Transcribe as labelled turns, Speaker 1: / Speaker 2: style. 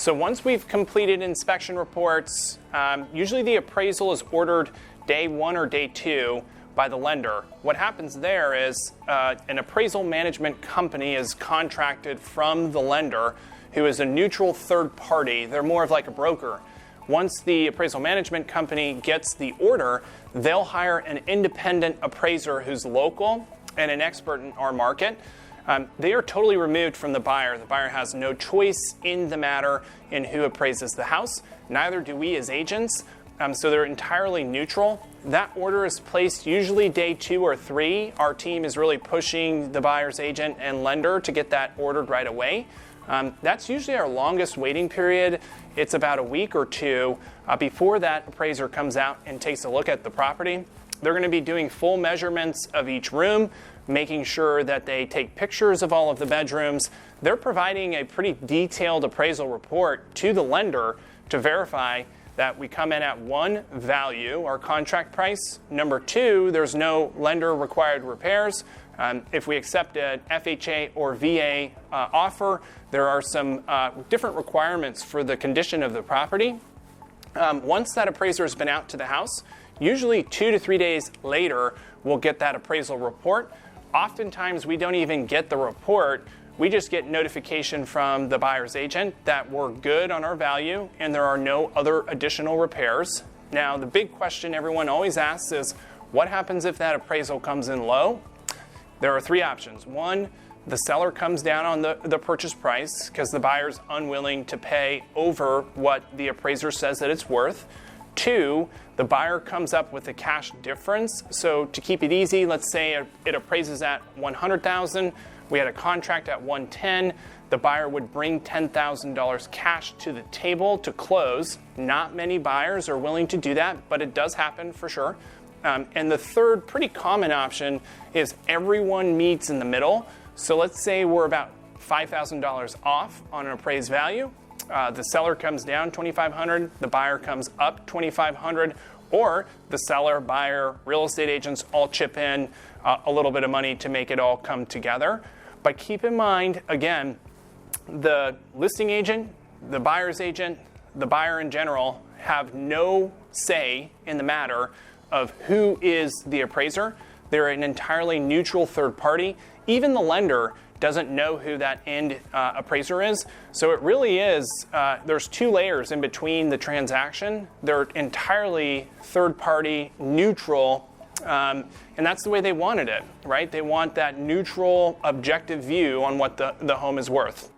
Speaker 1: So once we've completed inspection reports, usually the appraisal is ordered day 1 or day 2 by the lender. What happens there is an appraisal management company is contracted from the lender, who is a neutral third party. They're more of like a broker. Once the appraisal management company gets the order, they'll hire an independent appraiser who's local and an expert in our market. They are totally removed from the buyer. The buyer has no choice in the matter in who appraises the house. Neither do we as agents. So they're entirely neutral. That order is placed usually day 2 or 3. Our team is really pushing the buyer's agent and lender to get that ordered right away. That's usually our longest waiting period. It's about a week or 2 before that appraiser comes out and takes a look at the property. They're going to be doing full measurements of each room, making sure that they take pictures of all of the bedrooms. They're providing a pretty detailed appraisal report to the lender to verify that we come in at 1, value, our contract price. Number 2, there's no lender required repairs. If we accept an FHA or VA offer, there are some different requirements for the condition of the property. Once that appraiser has been out to the house, usually 2 to 3 days later, we'll get that appraisal report. Oftentimes, we don't even get the report. We just get notification from the buyer's agent that we're good on our value and there are no other additional repairs. Now, the big question everyone always asks is, what happens if that appraisal comes in low? There are 3 options. 1, the seller comes down on the purchase price because the buyer's unwilling to pay over what the appraiser says that it's worth. 2, the buyer comes up with a cash difference. So to keep it easy, let's say it appraises at $100,000. We had a contract at $110,000. The buyer would bring $10,000 cash to the table to close. Not many buyers are willing to do that, but it does happen for sure. And the third pretty common option is everyone meets in the middle. So let's say we're about $5,000 off on an appraised value. The seller comes down $2,500, the buyer comes up $2,500, or the seller, buyer, real estate agents all chip in a little bit of money to make it all come together. But keep in mind, again, the listing agent, the buyer's agent, the buyer in general have no say in the matter of who is the appraiser. They're an entirely neutral third party. Even the lender doesn't know who that end appraiser is. So it really is, there's 2 layers in between the transaction. They're entirely third party, neutral, and that's the way they wanted it, right? They want that neutral, objective view on what the home is worth.